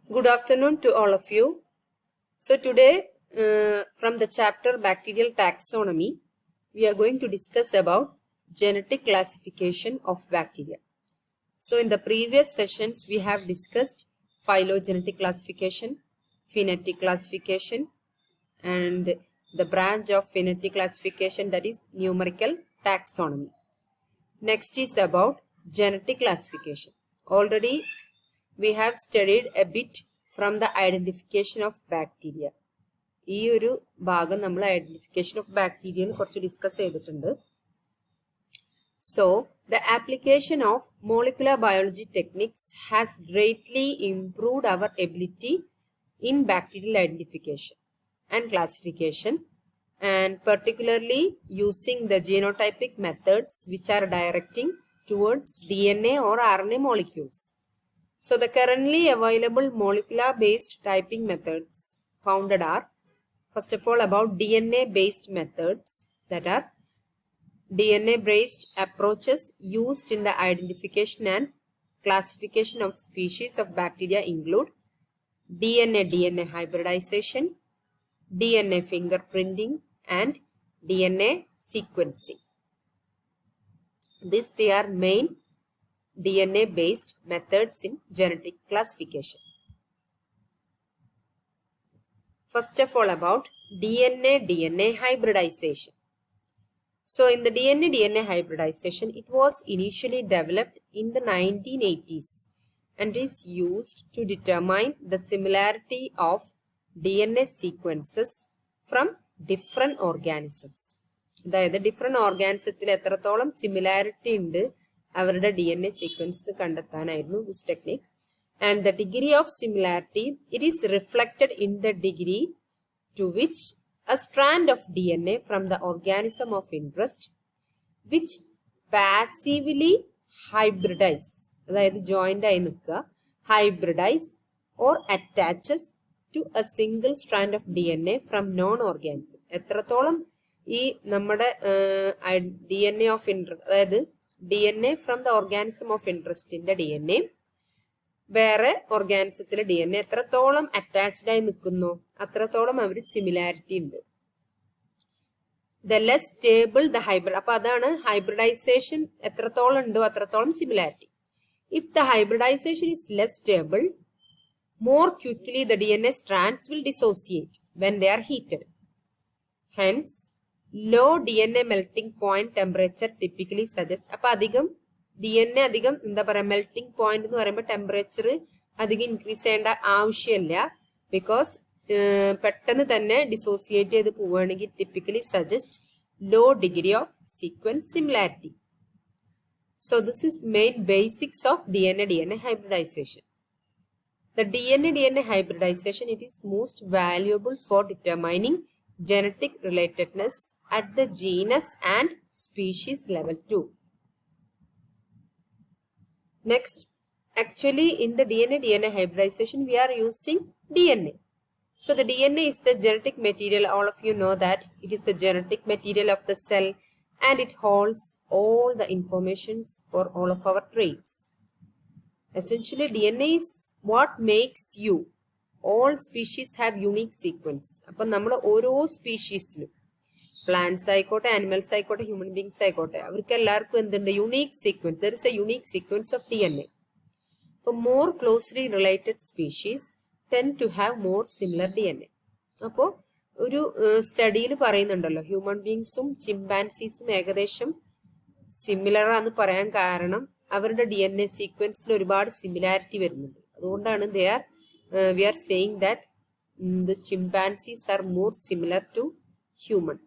Good afternoon to all of you. So today from the chapter Bacterial Taxonomy, we are going to discuss about genetic classification of bacteria. So in the previous sessions, we have discussed phylogenetic classification, phenetic classification, and the branch of phenetic classification, that is numerical taxonomy. Next is about genetic classification. Already we have studied a bit from the identification of bacteria. ഈ ഒരു ഭാഗം നമ്മൾ identification of ബാക്ടീരിയയിൽ കുറച്ച് discuss ചെയ്തിട്ടുണ്ട്. So, the application of molecular biology techniques has greatly improved our ability in bacterial identification and classification, and particularly using the genotypic methods which are directing towards DNA or RNA molecules. So, the currently available molecular based typing methods founded are, first of all, about DNA based methods, that are DNA based approaches used in the identification and classification of species of bacteria include DNA hybridization, DNA fingerprinting, and DNA sequencing. These they are main DNA based methods in genetic classification. First of all, about DNA hybridization. So in the DNA hybridization, it was initially developed in the 1980s and is used to determine the similarity of DNA sequences from different organisms. അതായത് different ഓർഗാനിസത്തിൽ എത്രത്തോളം similarity ഉണ്ട് അവരുടെ DNA sequence കണ്ടെത്താനായിരുന്നു this technique. And the degree of similarity, it is reflected in the degree to which a strand of DNA from the organism of interest, which passively hybridize, അതായത് joined ആയി നിൽക്കുക, hybridize or attaches to a single strand of DNA from non-organism. എത്രത്തോളം ഈ നമ്മുടെ DNA of interest, അതായത് DNA from the organism of interest ന്റെ DNA വേറെ ഓർഗാനിസത്തിലെ DNA എത്രത്തോളം അറ്റാച്ച്ഡ് ആയി നിൽക്കുന്നു അത്രത്തോളം അവർ സിമിലാരിറ്റി ഉണ്ട്. The less stable the hybrid, അപ്പൊ അതാണ് ഹൈബ്രിഡൈസേഷൻ എത്രത്തോളം ഉണ്ടോ അത്രത്തോളം similarity. If the hybridization is less stable, more quickly the DNA strands will dissociate when they are heated. Hence, low DNA melting point temperature typically suggests, അപ്പൊ അധികം DNA അധികം എന്താ പറയുക മെൽറ്റിംഗ് പോയിന്റ് എന്ന് പറയുമ്പോൾ ടെമ്പറേച്ചർ അധികം ഇൻക്രീസ് ചെയ്യേണ്ട ആവശ്യമില്ല. ബിക്കോസ് പെട്ടെന്ന് തന്നെ ഡിസോസിയേറ്റ് ചെയ്ത് പോവുകയാണെങ്കിൽ typically suggest low degree of sequence similarity. So this is main basics of DNA hybridization. The DNA hybridization, it is most valuable for determining genetic relatedness at the genus and species level too. Next, actually in the DNA hybridization, we are using DNA. So the DNA is the genetic material. All of you know that it is the genetic material of the cell and it holds all the informations for all of our traits. Essentially, DNA is what makes you. All species have unique sequence. അപ്പം നമ്മൾ ഓരോ സ്പീഷീസിലും plants ആയിക്കോട്ടെ animals ആയിക്കോട്ടെ human beings ആയിക്കോട്ടെ അവർക്ക് എല്ലാവർക്കും എന്തുണ്ട് unique sequence. There is a unique sequence of DNA. അപ്പോൾ more closely related species tend to have more similar DNA. അപ്പോൾ ഒരു സ്റ്റഡിയിൽ പറയുന്നുണ്ടല്ലോ ഹ്യൂമൻ ബീങ്സും ചിമ്പാൻസീസും ഏകദേശം സിമിലർ ആണെന്ന് പറയാൻ കാരണം അവരുടെ DNA സീക്വൻസിൽ ഒരുപാട് സിമിലാരിറ്റി വരുന്നുണ്ട്. അതുകൊണ്ടാണ് we are saying that the chimpanzees are more similar to human.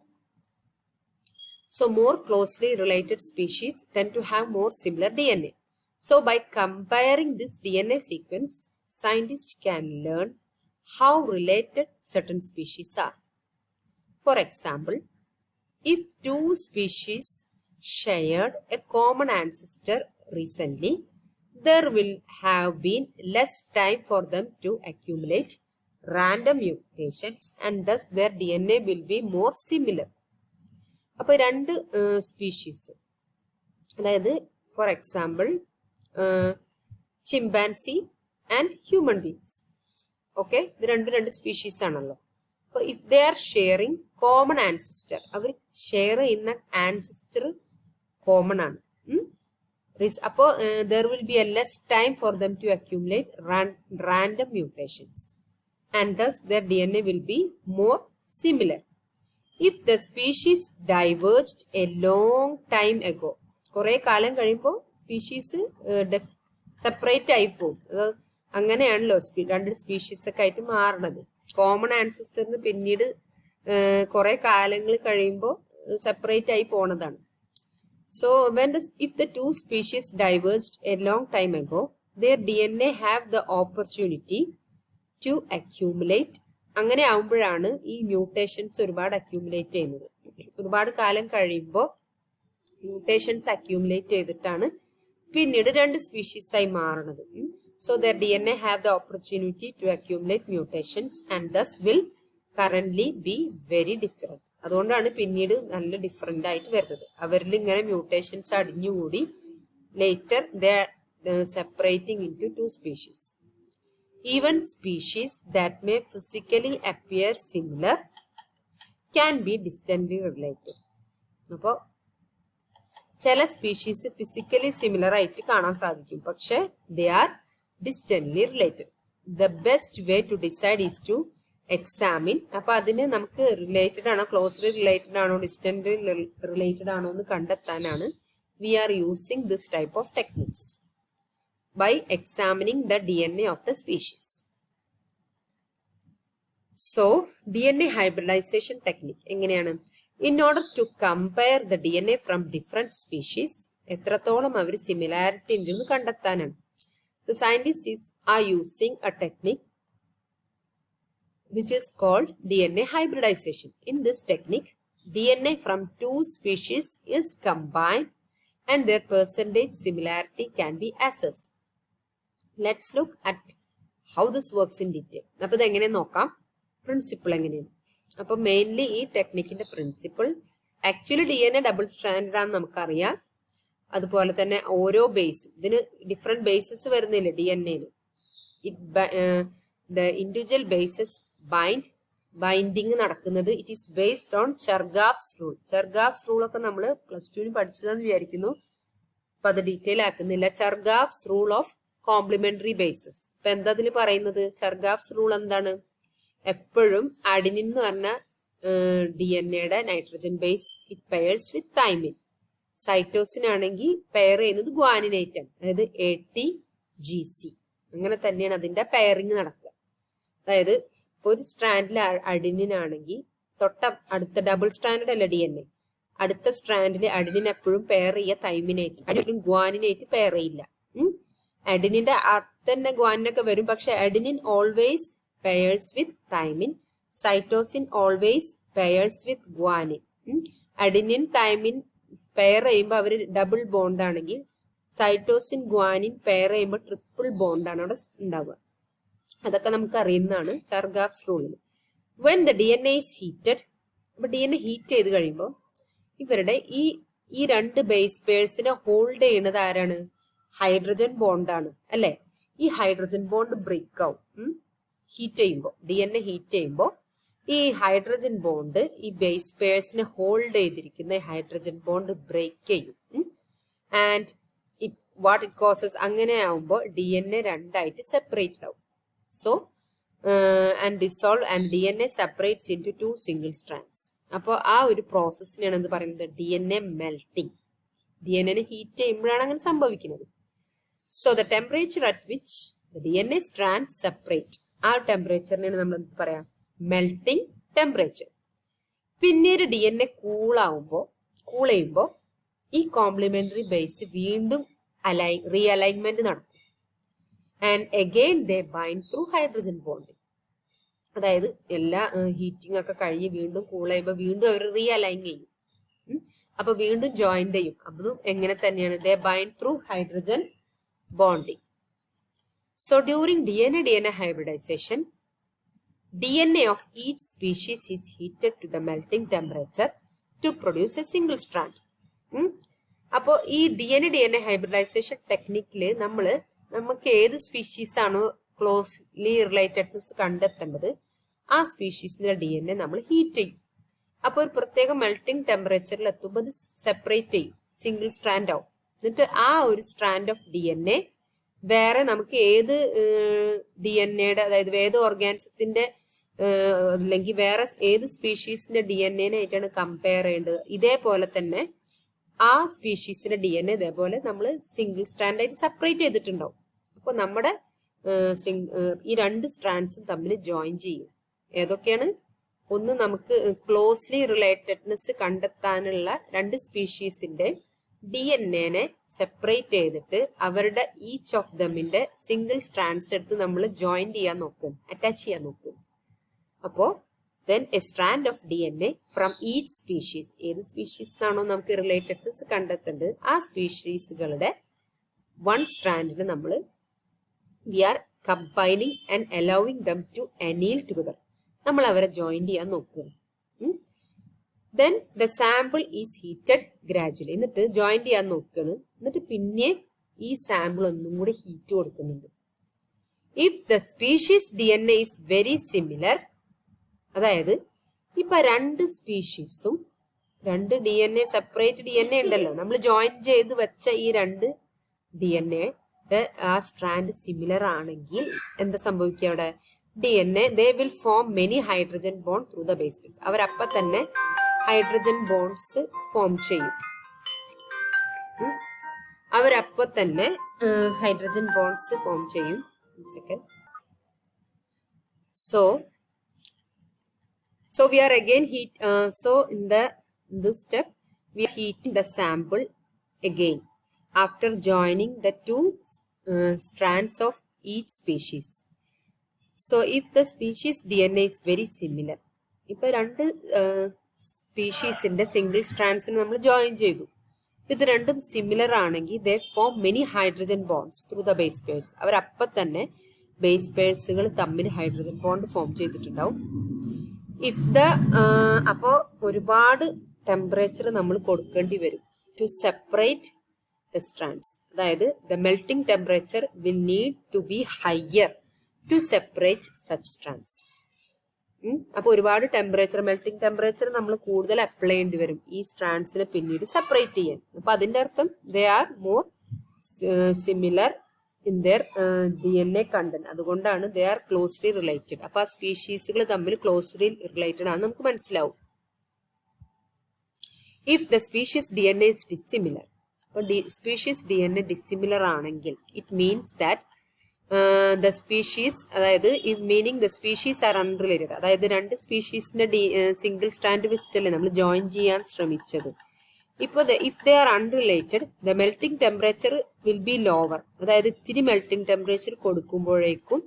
So more closely related species tend to have more similar DNA. So by comparing this DNA sequence, scientists can learn how related certain species are. For example, if two species shared a common ancestor recently, there will have been less time for them to accumulate random mutations and thus their DNA will be more similar. അപ്പോൾ രണ്ട് species, അതായത് for example chimpanzee and human beings. Okay, ഇത് രണ്ട് species ആണല്ലോ. അപ്പോൾ if they are sharing common ancestor, അവർ share ചെയ്യുന്ന ancestor common ആണ്. അപ്പോൾ there will be a less time for them to accumulate random mutations and thus their DNA will be more similar. If the species diverged a long time ago, കുറെ കാലം കഴിയുമ്പോൾ species separate ആയി പോകും. അങ്ങനെയാണല്ലോ രണ്ട് species ഒക്കെ ആയിട്ട് മാറണത്. Common ആൻസിസ്റ്ററിന് പിന്നീട് കുറെ കാലങ്ങൾ കഴിയുമ്പോൾ സെപ്പറേറ്റ് ആയി പോണതാണ്. So if the two species diverged a long time ago, their DNA have the opportunity to accumulate. അങ്ങനെ ആവുമ്പോഴാണ് ഈ മ്യൂട്ടേഷൻസ് ഒരുപാട് അക്യൂമുലേറ്റ് ചെയ്യുന്നത്. ഒരുപാട് കാലം കഴിയുമ്പോൾ മ്യൂട്ടേഷൻസ് അക്യൂമുലേറ്റ് ചെയ്തിട്ടാണ് പിന്നീട് രണ്ട് സ്പീഷീസ് ആയി മാറുന്നത്. So their DNA have the opportunity to accumulate mutations and thus will currently be very different. അതുകൊണ്ടാണ് പിന്നീട് നല്ല ഡിഫറെന്റ് ആയിട്ട് വരുന്നത്. അവരിൽ ഇങ്ങനെ മ്യൂട്ടേഷൻസ് അടിഞ്ഞുകൂടി later they separating into 2 species. Even species that may physically appear similar can be distantly related. അപ്പോൾ ചില സ്പീഷീസ് ഫിസിക്കലി സിമിലർ ആയിട്ട് കാണാൻ സാധിക്കും, പക്ഷെ they are distantly related. The best way to decide is to examine. അപ്പൊ അതിന് നമുക്ക് related ആണോ, ക്ലോസ്ലി റിലേറ്റഡ് ആണോ, ഡിസ്റ്റന്റ്ലി റിലേറ്റഡ് ആണോ എന്ന് കണ്ടെത്താനാണ് we are using this type of techniques by examining the DNA of the species. So DNA hybridisation technique എങ്ങനെയാണ്? In order to compare the DNA from different species, എത്രത്തോളം അവർ similarity ഉണ്ടെന്ന് കണ്ടെത്താനാണ്. So scientist are using a technique which is called DNA hybridisation. In this technique, DNA from 2 species is combined and their percentage similarity can be assessed. Let's look at how this works in detail. അപ്പോൾ ഇത് എങ്ങനെ നോക്കാം, principle എങ്ങനെയാണ്. അപ്പോൾ mainly ഈ ടെക്നിക്കിന്റെ principle, actually DNA double stranded ആണെന്ന് നമുക്കറിയാം. അതുപോലെ തന്നെ ഓരോ ബേസ്, ഇതിന് ഡിഫറെന്റ് ബേസസ് വരുന്നില്ല DNAന്. The individual bases ബൈൻഡിങ് നടക്കുന്നത് it is based on Chargaff's rule. Chargaff's rule ഒക്കെ നമ്മൾ +2 പഠിച്ചതെന്ന് വിചാരിക്കുന്നു, അപ്പൊ അത് ഡീറ്റെയിൽ ആക്കുന്നില്ല. Chargaff's rule of complementary bases. ഇപ്പൊ എന്താ അതിൽ പറയുന്നത്? ചെർഗാഫ്സ് റൂൾ എന്താണ്? എപ്പോഴും അഡിനിൻ എന്ന് പറഞ്ഞ DNA nitrogen base it pairs with thymine. Cytosine ആണെങ്കിൽ പെയർ ചെയ്യുന്നത് ഗ്വാനിനേറ്റ് ആണ്, അതായത് ATGC. അങ്ങനെ തന്നെയാണ് അതിന്റെ പെയറിങ് നടക്കുക. അതായത് ഒരു സ്ട്രാൻഡിൽ അഡിനിൻ ആണെങ്കിൽ തൊട്ട അടുത്ത ഡബിൾ സ്ട്രാൻഡഡ് അല്ല DNA, അടുത്ത സ്ട്രാൻഡിൽ അഡിനിൻ എപ്പോഴും പെയർ ചെയ്യുക തൈമിനേറ്റ്, അഡിനിൻ ഗ്വാനിനേറ്റ് പെയർ ചെയ്യില്ല. അഡിനിന്റെ അർത്ഥം തന്നെ ഗ്വാനിനൊക്കെ വരും, പക്ഷെ adenine always pairs with thymine, cytosine always pairs with guanine. Adenine thymine pair ചെയ്യുമ്പോൾ അവർ ഡബിൾ ബോണ്ട് ആണെങ്കിൽ സൈറ്റോസിൻ ഗ്വാനിൻ പെയർ ചെയ്യുമ്പോൾ ട്രിപ്പിൾ ബോണ്ടാണ് അവിടെ ഉണ്ടാവുക. അതൊക്കെ നമുക്ക് അറിയുന്നതാണ് ചെർഗാഫ്സ് റൂളിൽ. When the DNA is heated, അപ്പൊ DNA ഹീറ്റ് ചെയ്ത് കഴിയുമ്പോൾ ഇവരുടെ ഈ രണ്ട് ബേസ് പേഴ്സിനെ ഹോൾഡ് ചെയ്യുന്നത് ആരാണ്? ഹൈഡ്രജൻ ബോണ്ടാണ് അല്ലെ. ഈ ഹൈഡ്രജൻ ബോണ്ട് ബ്രേക്ക് ആവും ഹീറ്റ് ചെയ്യുമ്പോൾ. DNA ഹീറ്റ് ചെയ്യുമ്പോൾ ഈ ഹൈഡ്രജൻ ബോണ്ട് ഈ ബേസ് പേഴ്സിനെ ഹോൾഡ് ചെയ്തിരിക്കുന്ന ഹൈഡ്രജൻ ബോണ്ട് ബ്രേക്ക് ചെയ്യും. ആൻഡ് വാട്ട് ഇറ്റ് കോസസ്, അങ്ങനെ ആവുമ്പോൾ DNA രണ്ടായിട്ട് സെപ്പറേറ്റ് ആവും. So and dissolve and DNA separates into 2 single strands. അപ്പോൾ ആ ഒരു പ്രോസസ്സിനാണ് എന്ത് പറയുന്നത്? DNA melting. DNA ഹീറ്റ് ചെയ്യുമ്പോഴാണ് അങ്ങനെ സംഭവിക്കുന്നത്. So the temperature at which the DNA strands separate, ആ ടെമ്പറേച്ചറിനാണ് നമ്മൾ എന്ത് പറയാം? Melting temperature. പിന്നീട് DNA കൂൾ ചെയ്യുമ്പോൾ ഈ കോംപ്ലിമെന്ററി ബേസ് വീണ്ടും റീഅലൈൻമെന്റ് നടക്കും. And again they bind through hydrogen bonding. അതായത് എല്ലാ ഹീറ്റിംഗ് ഒക്കെ കഴിഞ്ഞ് വീണ്ടും കൂൾ ചെയ്യുമ്പോൾ വീണ്ടും അവർ റീഅലൈൻ ചെയ്യും. അപ്പൊ വീണ്ടും ജോയിൻ ചെയ്യും. അതും എങ്ങനെ തന്നെയാണ്? they bind through hydrogen bonding. So during DNA hybridization, DNA of each species is heated to the melting temperature to produce a single strand. അപ്പോൾ ഈ DNA ഹൈബ്രിഡൈസേഷൻ ടെക്നിക്കില് നമുക്ക് ഏത് സ്പീഷീസ് ആണോ ക്ലോസ്ലി റിലേറ്റഡ്നെസ് കണ്ടെത്തേണ്ടത് ആ സ്പീഷീസിന്റെ DNA നമ്മൾ ഹീറ്റ് ചെയ്യും. അപ്പോൾ ഒരു പ്രത്യേക മെൽറ്റിംഗ് ടെമ്പറേച്ചറിൽ എത്തുമ്പോൾ അത് സെപ്പറേറ്റ് ചെയ്യും, സിംഗിൾ സ്ട്രാൻഡ് ആവും. എന്നിട്ട് ആ ഒരു സ്ട്രാൻഡ് ഓഫ് DNA വേറെ നമുക്ക് ഏത് DNA-യുടെ, അതായത് ഏത് ഓർഗാനിസത്തിന്റെ അല്ലെങ്കിൽ വേറെ ഏത് സ്പീഷീസിന്റെ DNA-നായിട്ടാണ് കമ്പയർ ചെയ്യേണ്ടത്, ഇതേപോലെ തന്നെ ആ സ്പീഷീസിന്റെ DNA ഇതേപോലെ നമ്മൾ സിംഗിൾ സ്ട്രാൻഡ് ആയിട്ട് സെപ്പറേറ്റ് ചെയ്തിട്ടുണ്ടാവും. അപ്പോൾ നമ്മുടെ ഈ രണ്ട് സ്ട്രാൻഡ്സും തമ്മിൽ ജോയിൻ ചെയ്യും. ഏതൊക്കെയാണ്? ഒന്ന്, നമുക്ക് ക്ലോസ്ലി റിലേറ്റഡ്നെസ് കണ്ടെത്താനുള്ള രണ്ട് സ്പീഷീസിന്റെ DNA-നെ സെപ്പറേറ്റ് ചെയ്തിട്ട് അവരുടെ ഈച്ച് ഓഫ് ദമിന്റെ സിംഗിൾ സ്ട്രാൻഡ്സ് എടുത്ത് നമ്മൾ ജോയിൻ ചെയ്യാൻ നോക്കും, അറ്റാച്ച് ചെയ്യാൻ നോക്കും. അപ്പോ then a strand of DNA from each species, ഏത് സ്പീഷീസിനാണോ നമുക്ക് റിലേറ്റഡ്നെസ് കണ്ടെത്തേണ്ടത് ആ സ്പീഷീസുകളുടെ വൺ സ്ട്രാൻഡിന് നമ്മൾ we are combining and allowing them to anneal together, നമ്മൾ അവരെ ജോയിൻ ചെയ്യാൻ നോക്കുക. then the sample is heated gradually, എന്നിട്ട് ജോയിൻ ചെയ്യാൻ നോക്കുകയാണ്. എന്നിട്ട് പിന്നെ ഈ സാമ്പിൾ ഒന്നും കൂടി ഹീറ്റ് കൊടുക്കുന്നുണ്ട്. if the species DNA is very similar, അതായത് ഇപ്പൊ രണ്ട് സ്പീഷീസും രണ്ട് DNA, സെപ്പറേറ്റ് DNA ഉണ്ടല്ലോ, നമ്മൾ ജോയിൻ ചെയ്ത് വെച്ച ഈ രണ്ട് DNA ആ സ്ട്രാൻഡ് സിമിലർ ആണെങ്കിൽ എന്താ സംഭവിക്കുക? അവിടെ DNA they will form many hydrogen bond through the base pairs, അവരപ്പ തന്നെ ഹൈഡ്രജൻ ബോണ്ട്സ് ഫോം ചെയ്യും. അവരപ്പോ തന്നെ ഹൈഡ്രജൻ ബോണ്ട്സ് ഫോം ചെയ്യും. So we are again in this step we are heating the sample again after joining the two strands of each species. So if the species DNA is very similar, ഇപ്പൊ രണ്ട് സ്പീഷീസിന്റെ single സ്ട്രാൻഡ്സിനെ നമ്മൾ join ചെയ്തു. ഇത് രണ്ടും similar ആണെങ്കിൽ they form many hydrogen bonds through the base pairs, അവരപ്പ തന്നെ base പേഴ്സുകൾ തമ്മിൽ hydrogen bond form ചെയ്തിട്ടുണ്ടാവും. അപ്പോ ഒരുപാട് ടെമ്പറേച്ചർ നമ്മൾ കൊടുക്കേണ്ടി വരും ടു സെപ്പറേറ്റ് ദ സ്ട്രാൻഡ്സ്, അതായത് the melting temperature will need to be higher to separate such strands. അപ്പൊ ഒരുപാട് ടെമ്പറേച്ചർ, മെൽറ്റിംഗ് ടെമ്പറേച്ചർ നമ്മൾ കൂടുതൽ അപ്ലൈ ചെയ്യേണ്ടി വരും ഈ സ്ട്രാൻഡ്സിനെ പിന്നീട് സെപ്പറേറ്റ് ചെയ്യാൻ. അപ്പൊ അതിന്റെ അർത്ഥം they are more similar in there DNA content, അതുകൊണ്ടാണ് ദേ ആർ ക്ലോസ്ലി റിലേറ്റഡ്. അപ്പൊ ആ സ്പീഷീസുകൾ തമ്മിൽ ക്ലോസ്ലി റിലേറ്റഡ് ആണെന്ന് നമുക്ക് മനസ്സിലാവും. If the species DNA is dissimilar, അപ്പൊ സ്പീഷീസ് DNA ഡിസിമിലർ ആണെങ്കിൽ it means that the species, അതായത് meaning the species are unrelated, അതായത് രണ്ട് സ്പീഷീസിന്റെ സിംഗിൾ സ്ട്രാൻഡ് വെച്ചിട്ടല്ലേ നമ്മൾ ജോയിൻ ചെയ്യാൻ ശ്രമിച്ചത്. ഇപ്പൊ if they are unrelated the melting temperature will be lower, അതായത് ഇത്തിരി മെൽറ്റിംഗ് ടെമ്പറേച്ചർ കൊടുക്കുമ്പോഴേക്കും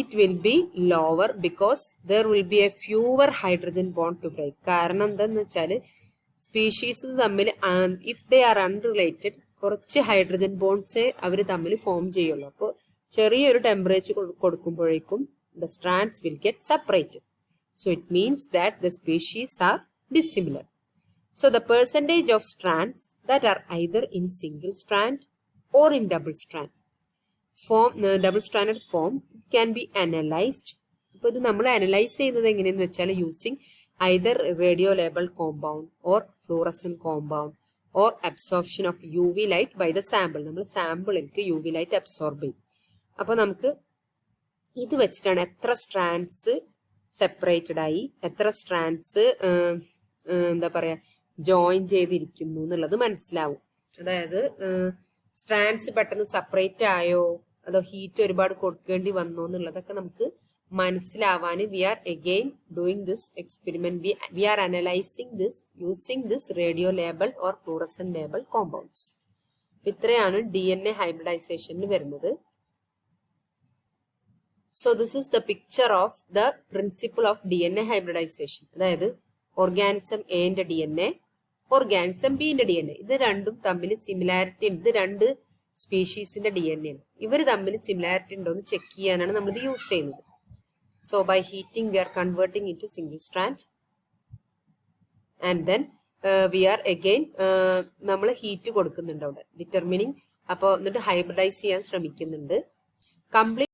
it will be lower because there will be a fewer hydrogen bond to break. കാരണം എന്താന്ന് വെച്ചാൽ സ്പീഷീസ് തമ്മിൽ ഇഫ് ദേ ആർ അൺറിലേറ്റഡ് കുറച്ച് hydrogen ബോണ്ട്സേ അവർ തമ്മിൽ ഫോം ചെയ്യുള്ളൂ. അപ്പോൾ ചെറിയൊരു ടെമ്പറേച്ചർ കൊടുക്കുമ്പോഴേക്കും the strands will get separated. So it means that the species are dissimilar. So the percentage of strands that are either in single strand or in double stranded form can be analyzed. അപ്പോൾ ഇത് നമ്മൾ analyse ചെയ്യുന്നത് എങ്ങനെയെന്ന് വെച്ചാൽ using either radio labeled compound or fluorescent compound or absorption of UV light by the sample. നമ്മൾ സാമ്പിളിലേക്ക് UV light absorb ചെയ്യും. അപ്പോൾ നമുക്ക് ഇത് വെച്ചിട്ടാണ് എത്ര സ്ട്രാൻഡ്സ് സെപ്പറേറ്റഡ് ആയി, എത്ര സ്ട്രാൻഡ്സ് എന്താ പറയാ ജോയിൻ ചെയ്തിരിക്കുന്നു എന്നുള്ളത് മനസ്സിലാവും. അതായത് സ്ട്രാൻഡ്സ് പെട്ടെന്ന് സെപ്പറേറ്റ് ആയോ അതോ ഹീറ്റ് ഒരുപാട് കൊടുക്കേണ്ടി വന്നോ എന്നുള്ളതൊക്കെ നമുക്ക് മനസ്സിലാവാൻ we are again doing this experiment. We are analysing this using this radio label or fluorescent label compounds. ഇത്രയാണ് DNA ഹൈബ്രിഡൈസേഷന് വരുന്നത്. So this is the picture of the principle of DNA hybridization. അതായത് ഓർഗാനിസം എന്റെ DNA, organism ബിന്റെ DNA, ഇത് രണ്ടും തമ്മിൽ similarity ഉണ്ട്. ഇത് രണ്ട് സ്പീഷീസിന്റെ DNA ആണ്. ഇവർ തമ്മിൽ സിമിലാരിറ്റി ഉണ്ടോ എന്ന് ചെക്ക് ചെയ്യാനാണ് നമ്മൾ ഇത് യൂസ് ചെയ്യുന്നത്. So by heating we are converting into single strand and then we are again നമ്മൾ ഹീറ്റ് കൊടുക്കുന്നുണ്ട് അവിടെ ഡിറ്റർമിനിങ്. അപ്പോൾ എന്നിട്ട് ഹൈബ്രിഡൈസ് ചെയ്യാൻ ശ്രമിക്കുന്നുണ്ട്. കംപ്ലീറ്റ്